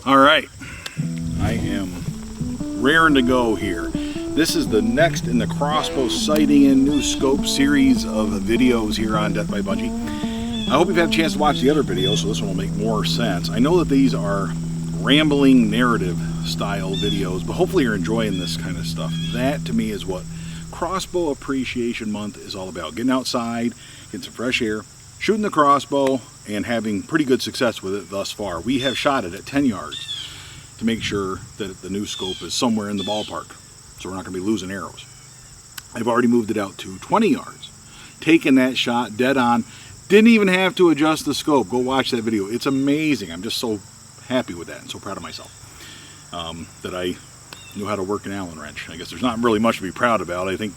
All right, I am raring to go here. This is the next in the crossbow sighting and new scope series of videos here on Death by Bunjie. I hope you've had a chance to watch the other videos, so this one will make more sense. I know that these are rambling narrative style videos, but hopefully you're enjoying this kind of stuff. That to me is what Crossbow Appreciation Month is all about. Getting outside, getting some fresh air, shooting the crossbow, and having pretty good success with it thus far. We have shot it at 10 yards to make sure that the new scope is somewhere in the ballpark, so we're not going to be losing arrows. I've already moved it out to 20 yards, taken that shot dead on, didn't even have to adjust the scope. Go watch that video. It's amazing. I'm just so happy with that and so proud of myself that I knew how to work an Allen wrench. I guess there's not really much to be proud about. I think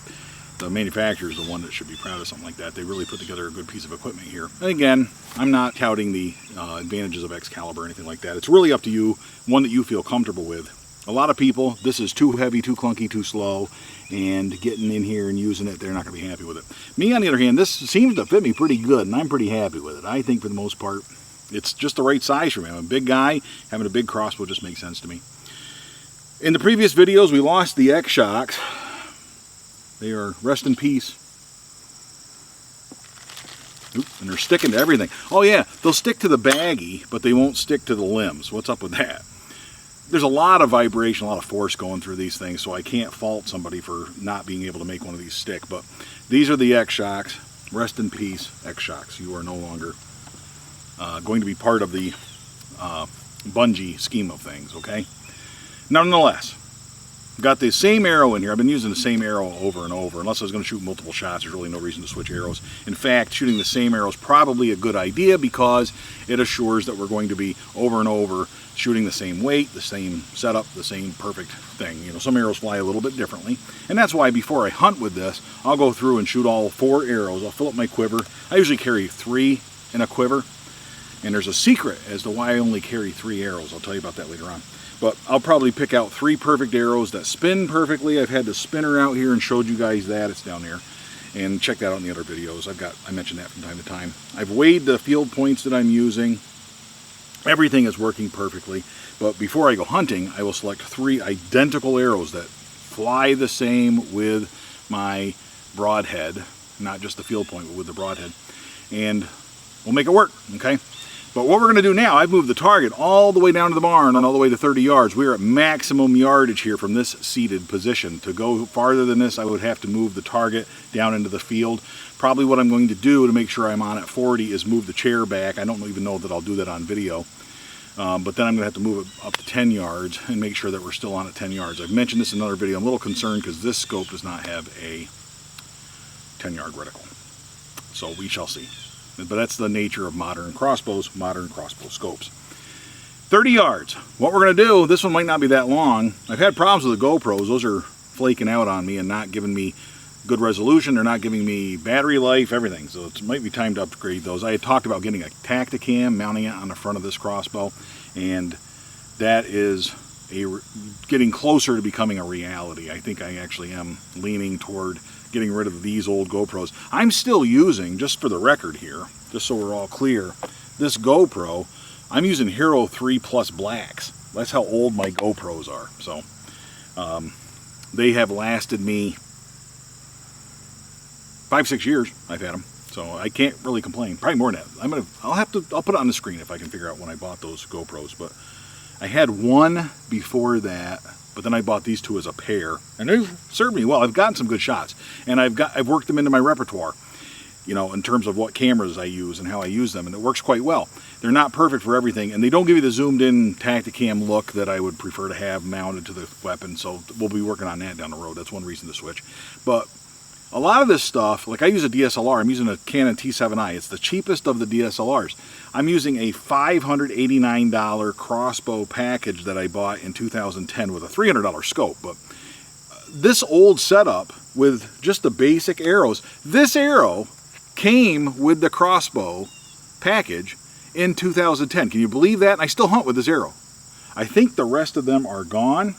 the manufacturer is the one that should be proud of something like that. They really put together a good piece of equipment here. And again, I'm not touting the advantages of Excalibur or anything like that. It's really up to you, one that you feel comfortable with. A lot of people, this is too heavy, too clunky, too slow, and getting in here and using it, they're not going to be happy with it. Me, on the other hand, this seems to fit me pretty good, and I'm pretty happy with it. I think for the most part, it's just the right size for me. I'm a big guy. Having a big crossbow just makes sense to me. In the previous videos, we lost the X-Shocks. They are rest in peace. Oop, and they're sticking to everything. Oh yeah, they'll stick to the baggie, but they won't stick to the limbs. What's up with that? There's a lot of vibration, a lot of force going through these things, so I can't fault somebody for not being able to make one of these stick. But these are the X-Shocks. Rest in peace, X-Shocks. You are no longer going to be part of the Bunjie scheme of things, okay? Nonetheless, got the same arrow in here. I've been using the same arrow over and over. Unless I was going to shoot multiple shots, there's really no reason to switch arrows. In fact, shooting the same arrow is probably a good idea because it assures that we're going to be over and over shooting the same weight, the same setup, the same perfect thing. You know, some arrows fly a little bit differently. And that's why before I hunt with this, I'll go through and shoot all 4 arrows. I'll fill up my quiver. I usually carry 3 in a quiver. And there's a secret as to why I only carry 3 arrows. I'll tell you about that later on. But I'll probably pick out 3 perfect arrows that spin perfectly. I've had the spinner out here and showed you guys that. It's down there. And check that out in the other videos. I mentioned that from time to time. I've weighed the field points that I'm using. Everything is working perfectly. But before I go hunting, I will select 3 identical arrows that fly the same with my broadhead. Not just the field point, but with the broadhead. And we'll make it work, okay? But what we're going to do now, I've moved the target all the way down to the barn and all the way to 30 yards. We are at maximum yardage here from this seated position. To go farther than this, I would have to move the target down into the field. Probably what I'm going to do to make sure I'm on at 40 is move the chair back. I don't even know that I'll do that on video. But then I'm going to have to move it up to 10 yards and make sure that we're still on at 10 yards. I've mentioned this in another video. I'm a little concerned because this scope does not have a 10-yard reticle. So we shall see. But that's the nature of modern crossbows, modern crossbow scopes. 30 yards. What we're going to do, this one might not be that long. I've had problems with the GoPros. Those are flaking out on me and not giving me good resolution. They're not giving me battery life, everything. So it might be time to upgrade those. I had talked about getting a Tacticam, mounting it on the front of this crossbow, and that is getting closer to becoming a reality. I think I actually am leaning toward getting rid of these old GoPros. I'm still using, just for the record here, just so we're all clear, this GoPro, I'm using Hero 3 Plus Blacks. That's how old my GoPros are. So they have lasted me 5-6 years. I've had them, so I can't really complain. Probably more than that. I'll put it on the screen if I can figure out when I bought those GoPros. But I had one before that, but then I bought these 2 as a pair, and they've served me well. I've gotten some good shots, and I've worked them into my repertoire, you know, in terms of what cameras I use and how I use them, and it works quite well. They're not perfect for everything, and they don't give you the zoomed-in Tacticam look that I would prefer to have mounted to the weapon, so we'll be working on that down the road. That's one reason to switch. But a lot of this stuff, like I use a DSLR, I'm using a Canon T7i. It's the cheapest of the DSLRs. I'm using a $589 crossbow package that I bought in 2010 with a $300 scope. But this old setup with just the basic arrows, this arrow came with the crossbow package in 2010. Can you believe that? And I still hunt with this arrow. I think the rest of them are gone.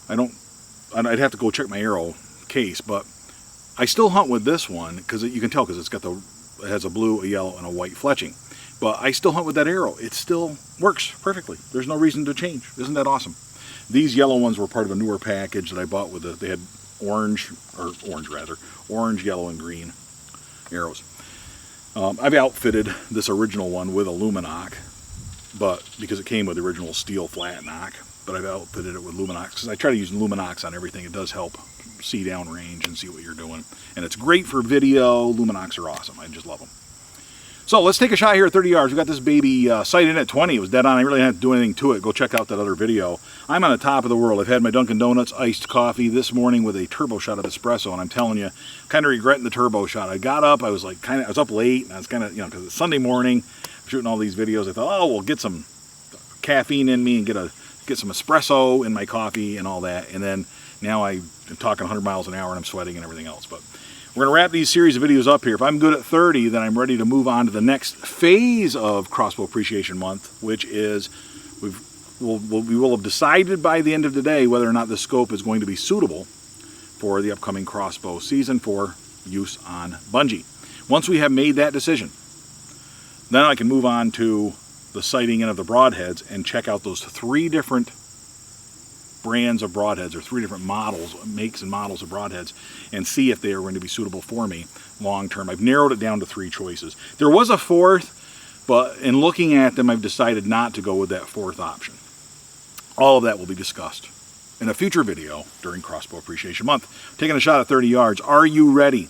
I'd have to go check my arrow case, but I still hunt with this one because you can tell because it has a blue, a yellow, and a white fletching. But I still hunt with that arrow. It still works perfectly. There's no reason to change. Isn't that awesome? These yellow ones were part of a newer package that I bought with they had orange, yellow, and green arrows. I've outfitted this original one with a Luminox, but because it came with the original steel flat knock, but I've outfitted it with Luminox because I try to use Luminox on everything. It does help see down range and see what you're doing. And it's great for video. Luminox are awesome. I just love them. So let's take a shot here at 30 yards. We got this baby sight in at 20. It was dead on. I really didn't have to do anything to it. Go check out that other video. I'm on the top of the world. I've had my Dunkin' Donuts iced coffee this morning with a turbo shot of espresso, and I'm telling you, kind of regretting the turbo shot. I got up. I was like I was up late, and I was kind of, you know, because it's Sunday morning, I'm shooting all these videos. I thought, oh, we'll get some caffeine in me and get some espresso in my coffee and all that. And then now I'm talking 100 miles an hour and I'm sweating and everything else. But we're going to wrap these series of videos up here. If I'm good at 30, then I'm ready to move on to the next phase of Crossbow Appreciation Month, which is we will have decided by the end of the day whether or not the scope is going to be suitable for the upcoming crossbow season for use on Bunjie. Once we have made that decision, then I can move on to the sighting in of the broadheads and check out those 3 different brands of broadheads, or 3 different models, makes and models of broadheads, and see if they are going to be suitable for me long term. I've narrowed it down to 3 choices. There was a 4th, but in looking at them, I've decided not to go with that 4th option. All of that will be discussed in a future video during Crossbow Appreciation Month. Taking a shot at 30 yards. Are you ready?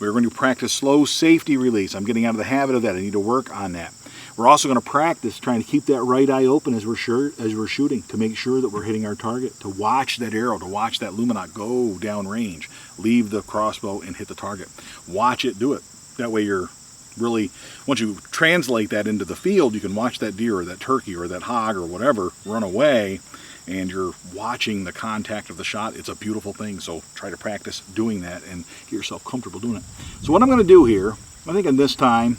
We're going to practice slow safety release. I'm getting out of the habit of that. I need to work on that. We're also going to practice trying to keep that right eye open as we're shooting, to make sure that we're hitting our target, to watch that arrow, to watch that Luminox go down range, leave the crossbow and hit the target. Watch it do it. That way you're really, once you translate that into the field, you can watch that deer or that turkey or that hog or whatever run away, and you're watching the contact of the shot. It's a beautiful thing, so try to practice doing that and get yourself comfortable doing it. So what I'm going to do here, I think in this time,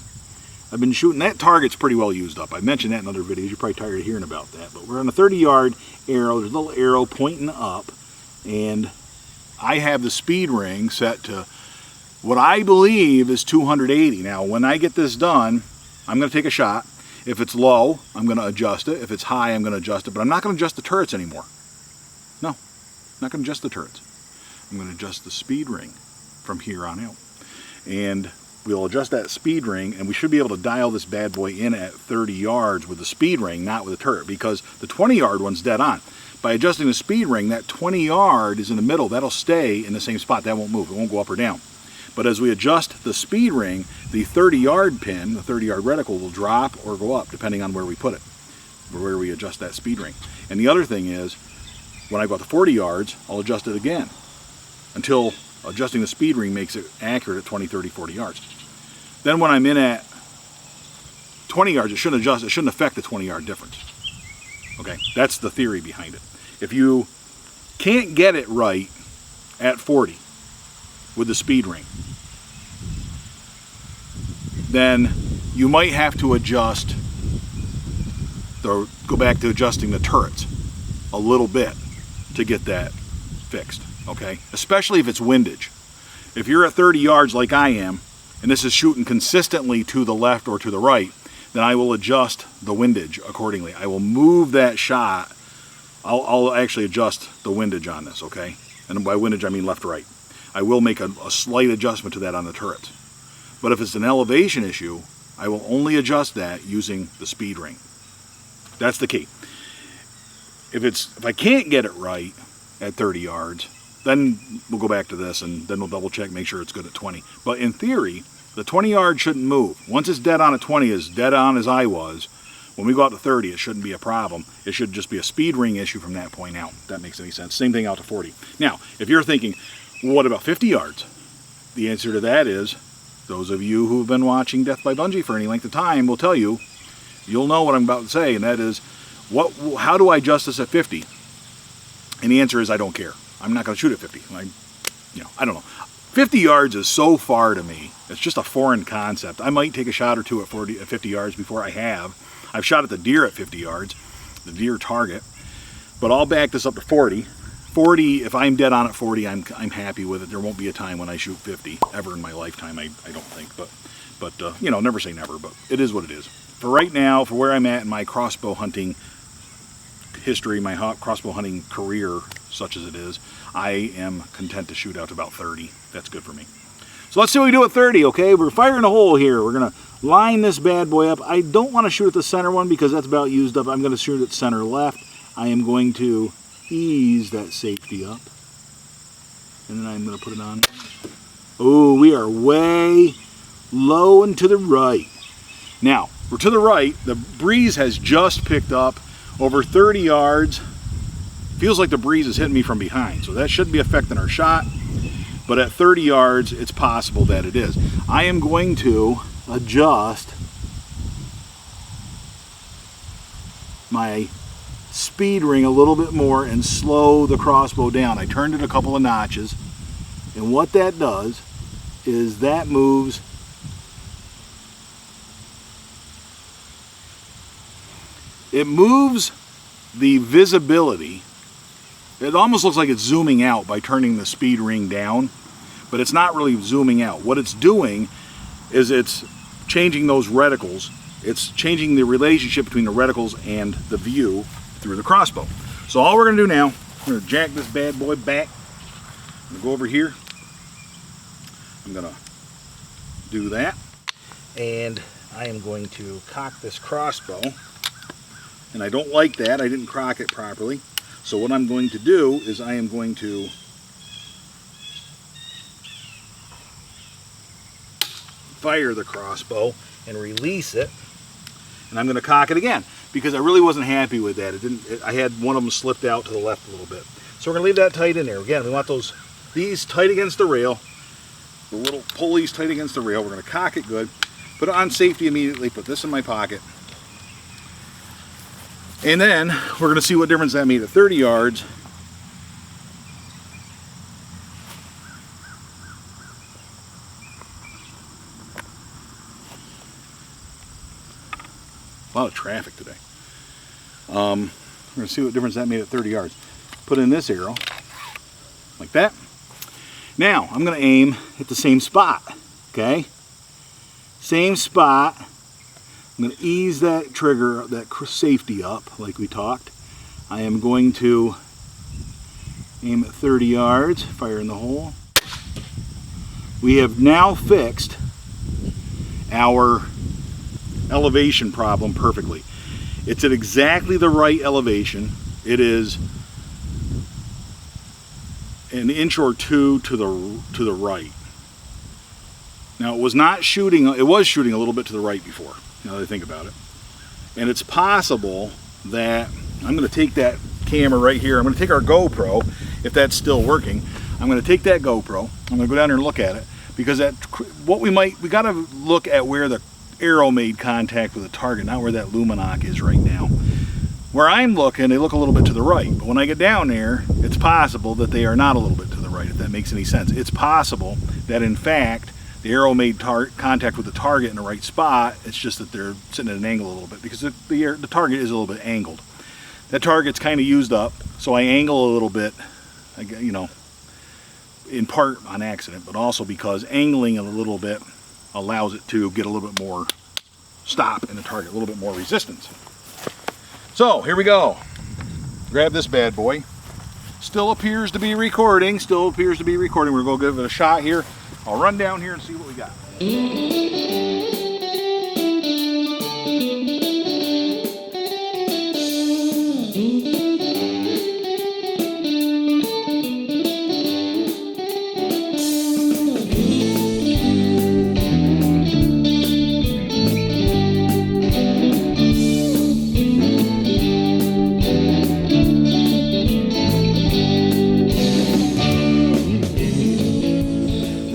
I've been shooting, that target's pretty well used up. I mentioned that in other videos. You're probably tired of hearing about that. But we're on a 30-yard arrow. There's a little arrow pointing up. And I have the speed ring set to what I believe is 280. Now, when I get this done, I'm going to take a shot. If it's low, I'm going to adjust it. If it's high, I'm going to adjust it. But I'm not going to adjust the turrets anymore. No, I'm not going to adjust the turrets. I'm going to adjust the speed ring from here on out. And we'll adjust that speed ring, and we should be able to dial this bad boy in at 30 yards with the speed ring, not with the turret, because the 20-yard one's dead on. By adjusting the speed ring, that 20-yard is in the middle. That'll stay in the same spot. That won't move. It won't go up or down. But as we adjust the speed ring, the 30-yard pin, the 30-yard reticle, will drop or go up, depending on where we put it, or where we adjust that speed ring. And the other thing is, when I go out to 40 yards, I'll adjust it again until adjusting the speed ring makes it accurate at 20, 30, 40 yards. Then when I'm in at 20 yards, it shouldn't adjust, it shouldn't affect the 20-yard difference. Okay, that's the theory behind it. If you can't get it right at 40 with the speed ring, then you might have to adjust, go back to adjusting the turrets a little bit to get that fixed, okay? Especially if it's windage. If you're at 30 yards like I am, and this is shooting consistently to the left or to the right, then I will adjust the windage accordingly. I will move that shot. I'll actually adjust the windage on this, okay? And by windage, I mean left to right. I will make a slight adjustment to that on the turret. But if it's an elevation issue, I will only adjust that using the speed ring. That's the key. If I can't get it right at 30 yards, then we'll go back to this and then we'll double check, make sure it's good at 20. But in theory, the 20 yard shouldn't move. Once it's dead on at 20, as dead on as I was, when we go out to 30, it shouldn't be a problem. It should just be a speed ring issue from that point out, if that makes any sense. Same thing out to 40. Now, if you're thinking, well, what about 50 yards? The answer to that is, those of you who've been watching Death by Bunjie for any length of time will tell you, you'll know what I'm about to say, and that is, how do I adjust this at 50? And the answer is, I don't care. I'm not going to shoot at 50. I don't know. 50 yards is so far to me. It's just a foreign concept. I might take a shot or two at 50 yards before I have. I've shot at the deer at 50 yards, the deer target. But I'll back this up to 40. 40, if I'm dead on at 40, I'm happy with it. There won't be a time when I shoot 50 ever in my lifetime, I don't think. But you know, never say never, but it is what it is. For right now, for where I'm at in my crossbow hunting history, my crossbow hunting career, such as it is, I am content to shoot out to about 30. That's good for me. So let's see what we do at 30, okay? We're firing a hole here. We're going to line this bad boy up. I don't want to shoot at the center one because that's about used up. I'm going to shoot at center left. I am going to ease that safety up. And then I'm going to put it on. Oh, we are way low and to the right. Now, we're to the right. The breeze has just picked up over 30 yards. Feels like the breeze is hitting me from behind, so that shouldn't be affecting our shot. But at 30 yards, it's possible that it is. I am going to adjust my speed ring a little bit more and slow the crossbow down. I turned it a couple of notches, and what that does is that moves the visibility. It almost looks like it's zooming out by turning the speed ring down, but it's not really zooming out. What it's doing is it's changing those reticles. It's changing the relationship between the reticles and the view through the crossbow. So all we're going to do now, we're going to jack this bad boy back. I'm going to go over here. I'm going to do that. And I am going to cock this crossbow. And I don't like that. I didn't cock it properly. So what I'm going to do is I am going to fire the crossbow and release it. And I'm going to cock it again because I really wasn't happy with that. I had one of them slipped out to the left a little bit. So we're going to leave that tight in there. Again, we want these tight against the rail. The little pulleys tight against the rail. We're going to cock it good. Put it on safety immediately. Put this in my pocket. And then we're going to see what difference that made at 30 yards. A lot of traffic today. We're going to see what difference that made at 30 yards. Put in this arrow, like that. Now, I'm going to aim at the same spot, okay? Same spot. I'm going to ease that trigger, that safety up, like we talked. I am going to aim at 30 yards, fire in the hole. We have now fixed our elevation problem perfectly. It's at exactly the right elevation. It is an inch or two to the right. Now it was shooting a little bit to the right before, now that I think about it. And it's possible that I'm going to take that camera right here. I'm going to take our GoPro, if that's still working. I'm going to take that GoPro. I'm going to go down there and look at it, because we got to look at where the arrow made contact with the target, not where that luminoc is right now. Where I'm looking, they look a little bit to the right, but when I get down there, it's possible that they are not a little bit to the right, if that makes any sense. It's possible that in fact the arrow made contact with the target in the right spot. It's just that they're sitting at an angle a little bit, because the target is a little bit angled. That target's kind of used up, so I angle a little bit, you know, in part on accident, but also because angling a little bit allows it to get a little bit more stop in the target, a little bit more resistance. So here we go. Grab this bad boy. Still appears to be recording. We're going to go give it a shot here. I'll run down here and see what we got.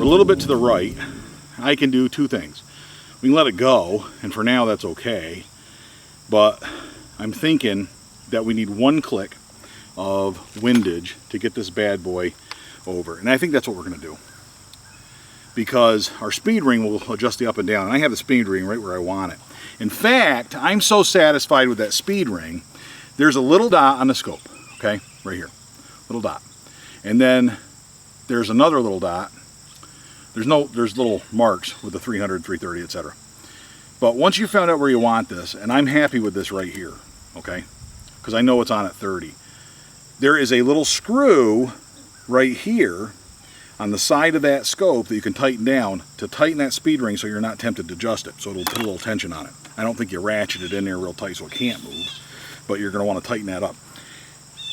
A little bit to the right. I can do two things. We can let it go, and for now that's okay, but I'm thinking that we need one click of windage to get this bad boy over, and I think that's what we're going to do, because our speed ring will adjust the up and down, and I have the speed ring right where I want it. In fact, I'm so satisfied with that speed ring, there's a little dot on the scope, okay, right here, little dot. And then there's another little dot. There's little marks with the 300, 330, etc. But once you found out where you want this, and I'm happy with this right here, okay, because I know it's on at 30, there is a little screw right here on the side of that scope that you can tighten down to tighten that speed ring so you're not tempted to adjust it. So it'll put a little tension on it. I don't think you ratchet it in there real tight so it can't move, but you're going to want to tighten that up.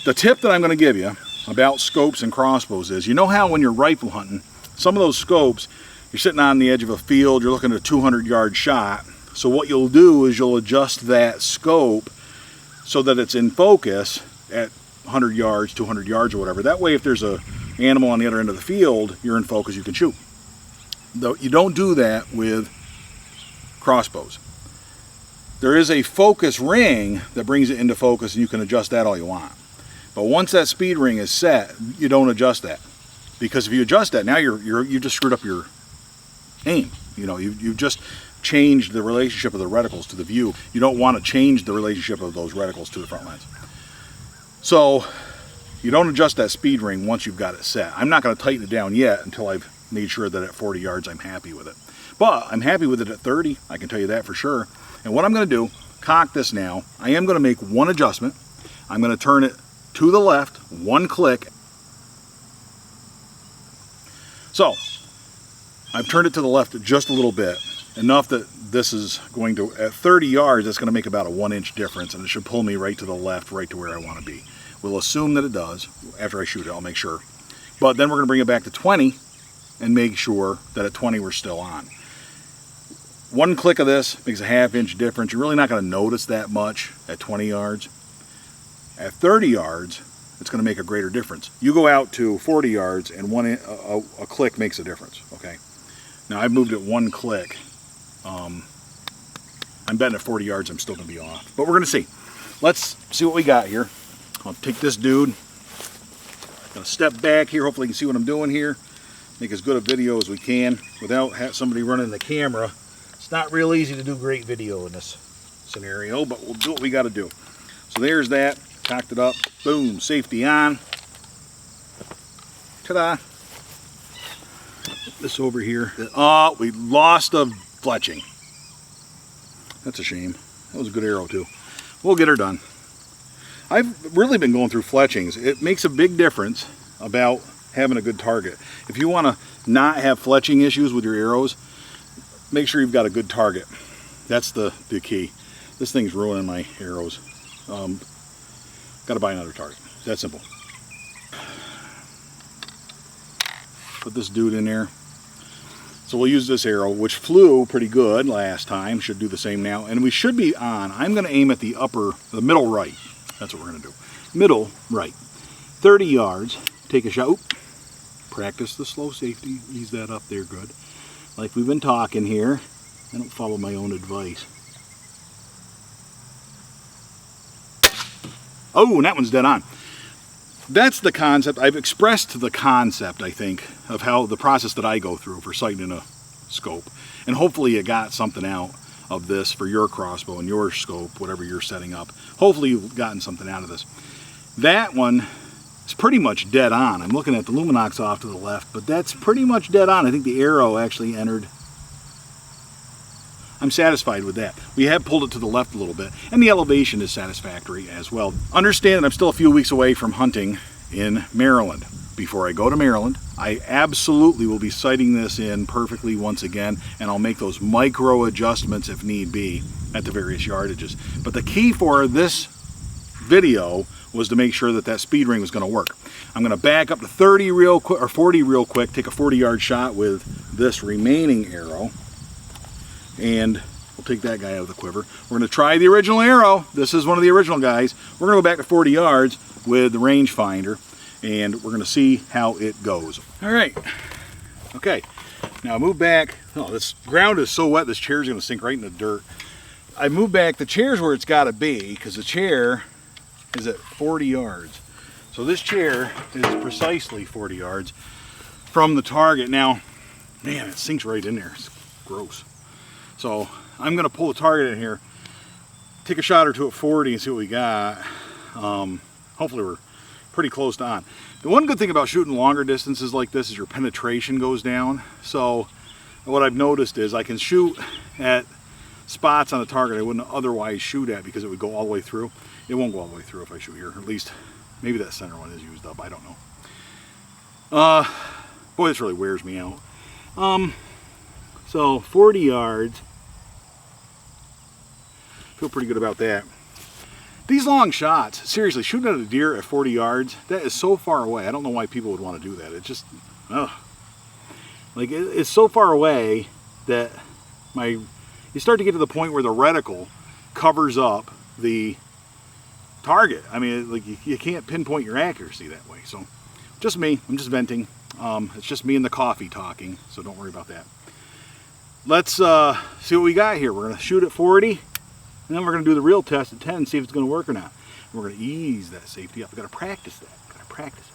The tip that I'm going to give you about scopes and crossbows is, you know how when you're rifle hunting, some of those scopes, you're sitting on the edge of a field, you're looking at a 200-yard shot. So what you'll do is you'll adjust that scope so that it's in focus at 100 yards, 200 yards or whatever. That way if there's an animal on the other end of the field, you're in focus, you can shoot. Though you don't do that with crossbows. There is a focus ring that brings it into focus, and you can adjust that all you want. But once that speed ring is set, you don't adjust that. Because if you adjust that, now you just screwed up your aim. You know, you've just changed the relationship of the reticles to the view. You don't want to change the relationship of those reticles to the front lens. So you don't adjust that speed ring once you've got it set. I'm not going to tighten it down yet until I've made sure that at 40 yards I'm happy with it. But I'm happy with it at 30, I can tell you that for sure. And what I'm going to do, cock this now, I am going to make one adjustment. I'm going to turn it to the left, one click. So I've turned it to the left just a little bit, enough that this is going to, at 30 yards, it's going to make about a 1-inch difference, and it should pull me right to the left, right to where I want to be. We'll assume that it does. After I shoot it, I'll make sure. But then we're going to bring it back to 20 and make sure that at 20 we're still on. One click of this makes a 1/2-inch difference. You're really not going to notice that much at 20 yards. At 30 yards, it's going to make a greater difference. You go out to 40 yards and a click makes a difference, okay? Now I've moved it one click. I'm betting at 40 yards I'm still going to be off. But we're going to see. Let's see what we got here. I'll take this dude. Gonna step back here. Hopefully you can see what I'm doing here. Make as good a video as we can without somebody running the camera. It's not real easy to do great video in this scenario, but we'll do what we got to do. So there's that. Cocked it up. Boom. Safety on. Ta-da. Put this over here. Oh, we lost a fletching. That's a shame. That was a good arrow too. We'll get her done. I've really been going through fletchings. It makes a big difference about having a good target. If you want to not have fletching issues with your arrows, make sure you've got a good target. That's the key. This thing's ruining my arrows. Got to buy another target. It's that simple. Put this dude in there. So we'll use this arrow, which flew pretty good last time. Should do the same now. And we should be on. I'm going to aim at the middle right. That's what we're going to do. Middle right. 30 yards. Take a shot. Oop. Practice the slow safety. Ease that up there good. Like we've been talking here. I don't follow my own advice. Oh, and that one's dead on. That's the concept. I've expressed the concept, I think, of how the process that I go through for sighting a scope. And hopefully you got something out of this for your crossbow and your scope, whatever you're setting up. Hopefully you've gotten something out of this. That one is pretty much dead on. I'm looking at the luminox off to the left, but that's pretty much dead on. I think the arrow actually entered. I'm satisfied with that. We have pulled it to the left a little bit, and the elevation is satisfactory as well. Understand that I'm still a few weeks away from hunting in Maryland. Before I go to Maryland, I absolutely will be sighting this in perfectly once again, and I'll make those micro adjustments if need be at the various yardages. But the key for this video was to make sure that that speed ring was going to work. I'm going to back up to 30 real quick, or 40 real quick, take a 40-yard shot with this remaining arrow, and we'll take that guy out of the quiver. We're going to try the original arrow. This is one of the original guys. We're going to go back to 40 yards with the rangefinder, and we're going to see how it goes. All right. Okay. Now move back. Oh, this ground is so wet, this chair is going to sink right in the dirt. I move back. The chair's where it's got to be, because the chair is at 40 yards. So this chair is precisely 40 yards from the target. Now, man, it sinks right in there. It's gross. So I'm going to pull the target in here, take a shot or two at 40 and see what we got. Hopefully we're pretty close to on. The one good thing about shooting longer distances like this is your penetration goes down. So what I've noticed is I can shoot at spots on a target I wouldn't otherwise shoot at because it would go all the way through. It won't go all the way through if I shoot here. At least maybe that center one is used up. I don't know. Boy, this really wears me out. So 40 yards. Feel pretty good about that. These long shots, seriously, shooting at a deer at 40 yards, that is so far away. I don't know why people would want to do that. It just, like it's so far away that you start to get to the point where the reticle covers up the target. I mean, like you can't pinpoint your accuracy that way. So, just me. I'm just venting. It's just me and the coffee talking. So don't worry about that. Let's see what we got here. We're gonna shoot at 40. And then we're going to do the real test at 10 and see if it's going to work or not. And we're going to ease that safety up. We've got to practice that. We've got to practice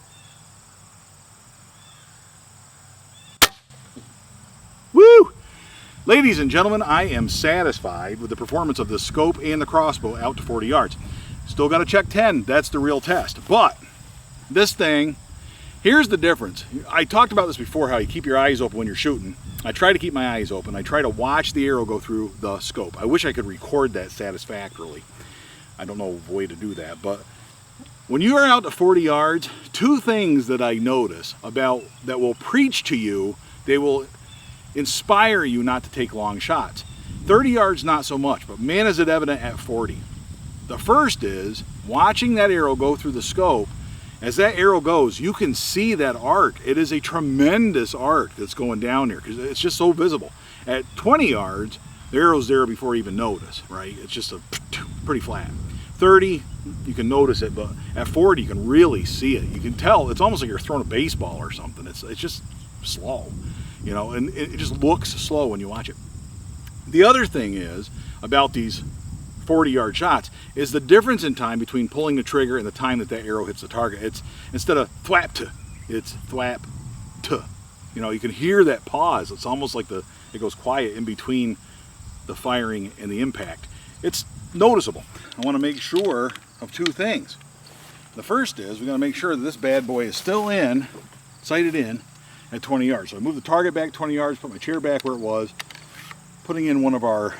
it. Woo! Ladies and gentlemen, I am satisfied with the performance of the scope and the crossbow out to 40 yards. Still got to check 10. That's the real test. But this thing, here's the difference. I talked about this before, how you keep your eyes open when you're shooting. I try to keep my eyes open. I try to watch the arrow go through the scope. I wish I could record that satisfactorily. I don't know of a way to do that, but when you are out to 40 yards, two things that I notice about that will preach to you, they will inspire you not to take long shots. 30 yards, not so much, but man, is it evident at 40. The first is watching that arrow go through the scope. As that arrow goes, you can see that arc. It is a tremendous arc that's going down here because it's just so visible. At 20 yards, the arrow's there before you even notice, right? It's just a pretty flat. 30, you can notice it, but at 40, you can really see it. You can tell, it's almost like you're throwing a baseball or something. It's just slow, you know, and it just looks slow when you watch it. The other thing is about these 40-yard shots is the difference in time between pulling the trigger and the time that arrow hits the target. It's instead of thwap to, it's thwap to. You know, you can hear that pause. It's almost like it goes quiet in between the firing and the impact. It's noticeable. I want to make sure of two things. The first is we got to make sure that this bad boy is still in, sighted in at 20 yards. So I move the target back 20 yards, put my chair back where it was, putting in one of our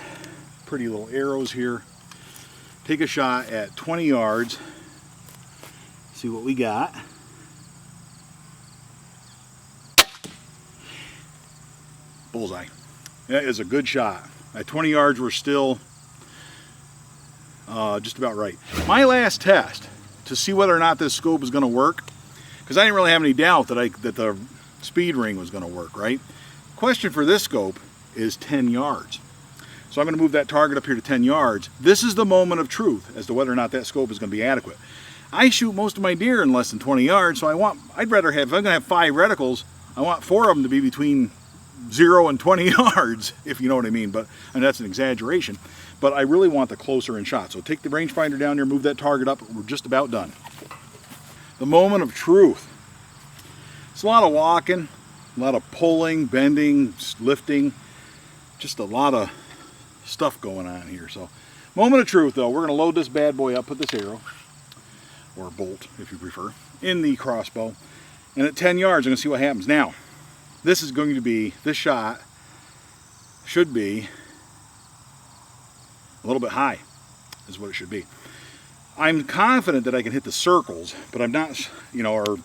pretty little arrows here. Take a shot at 20 yards, see what we got. Bullseye. That is a good shot. At 20 yards, we're still just about right. My last test to see whether or not this scope is going to work, because I didn't really have any doubt that the speed ring was going to work, right? Question for this scope is 10 yards. So I'm going to move that target up here to 10 yards. This is the moment of truth as to whether or not that scope is going to be adequate. I shoot most of my deer in less than 20 yards, so I'd rather have, if I'm going to have 5 reticles, I want 4 of them to be between 0 and 20 yards, if you know what I mean. But and that's an exaggeration. But I really want the closer in shot. So take the rangefinder down here, move that target up. We're just about done. The moment of truth. It's a lot of walking, a lot of pulling, bending, lifting, just a lot of stuff going on here. So moment of truth though, we're going to load this bad boy up, put this arrow, or bolt if you prefer, in the crossbow, and at 10 yards I'm going to see what happens. Now this is going to be, this shot should be a little bit high is what it should be. I'm confident that I can hit the circles, but I'm not, you know, or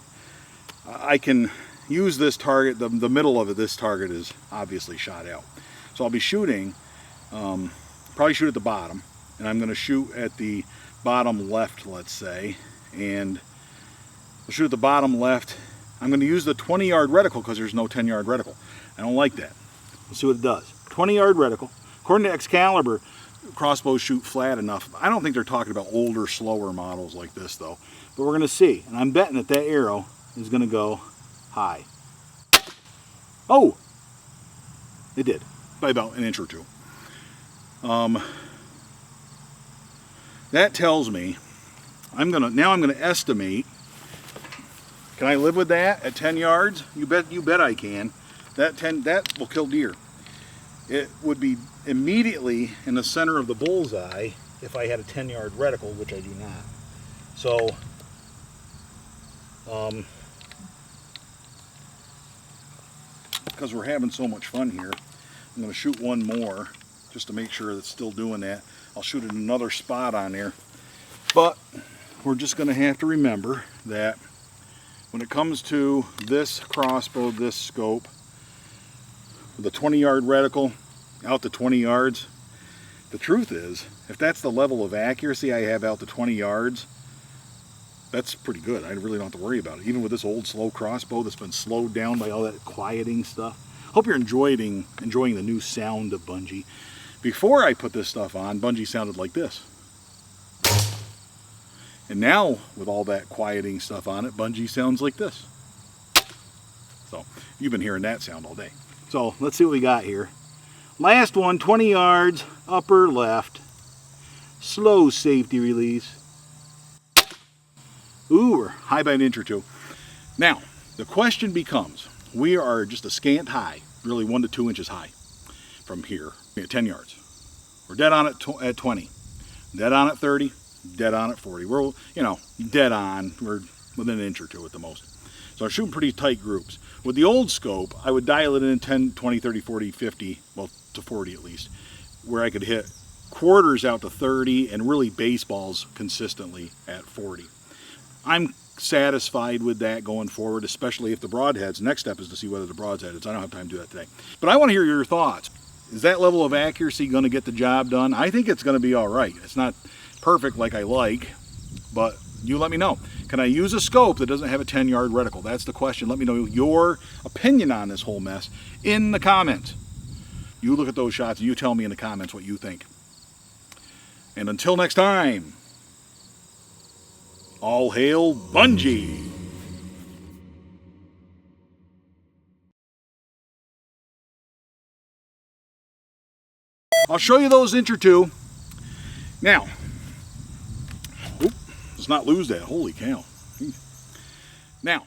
I can use this target, the middle of it, this target is obviously shot out. So I'll be shooting, probably shoot at the bottom, and I'm going to shoot at the bottom left, let's say, and I'll shoot at the bottom left. I'm going to use the 20-yard reticle because there's no 10-yard reticle. I don't like that. Let's see what it does. 20-yard reticle. According to Excalibur, crossbows shoot flat enough. I don't think they're talking about older, slower models like this, though. But we're going to see. And I'm betting that that arrow is going to go high. Oh! It did. By about an inch or two. That tells me I'm going to estimate. Can I live with that at 10 yards? You bet I can. That will kill deer. It would be immediately in the center of the bullseye if I had a 10-yard reticle, which I do not. So Because we're having so much fun here, I'm going to shoot one more just to make sure it's still doing that. I'll shoot at another spot on there. But we're just going to have to remember that when it comes to this crossbow, this scope, with a 20-yard reticle out to 20 yards, the truth is, if that's the level of accuracy I have out to 20 yards, that's pretty good. I really don't have to worry about it. Even with this old slow crossbow that's been slowed down by all that quieting stuff. Hope you're enjoying the new sound of Bunjie. Before I put this stuff on, Bunjie sounded like this. And now, with all that quieting stuff on it, Bunjie sounds like this. So, you've been hearing that sound all day. So, let's see what we got here. Last one, 20 yards, upper left. Slow safety release. Ooh, we're high by an inch or two. Now, the question becomes, we are just a scant high, really 1 to 2 inches high from here at 10 yards. We're dead on at 20, dead on at 30, dead on at 40. We're, you know, dead on. We're within an inch or two at the most. So I'm shooting pretty tight groups. With the old scope, I would dial it in 10, 20, 30, 40, 50, well, to 40 at least, where I could hit quarters out to 30 and really baseballs consistently at 40. I'm satisfied with that going forward, especially if the broadheads. Next step is to see whether the broadheads. I don't have time to do that today. But I want to hear your thoughts. Is that level of accuracy going to get the job done? I think it's going to be all right. It's not perfect like I like, but you let me know. Can I use a scope that doesn't have a 10-yard reticle? That's the question. Let me know your opinion on this whole mess in the comments. You look at those shots and you tell me in the comments what you think. And until next time, all hail Bunjie! I'll show you those inch or two. Now, let's not lose that. Holy cow. Now,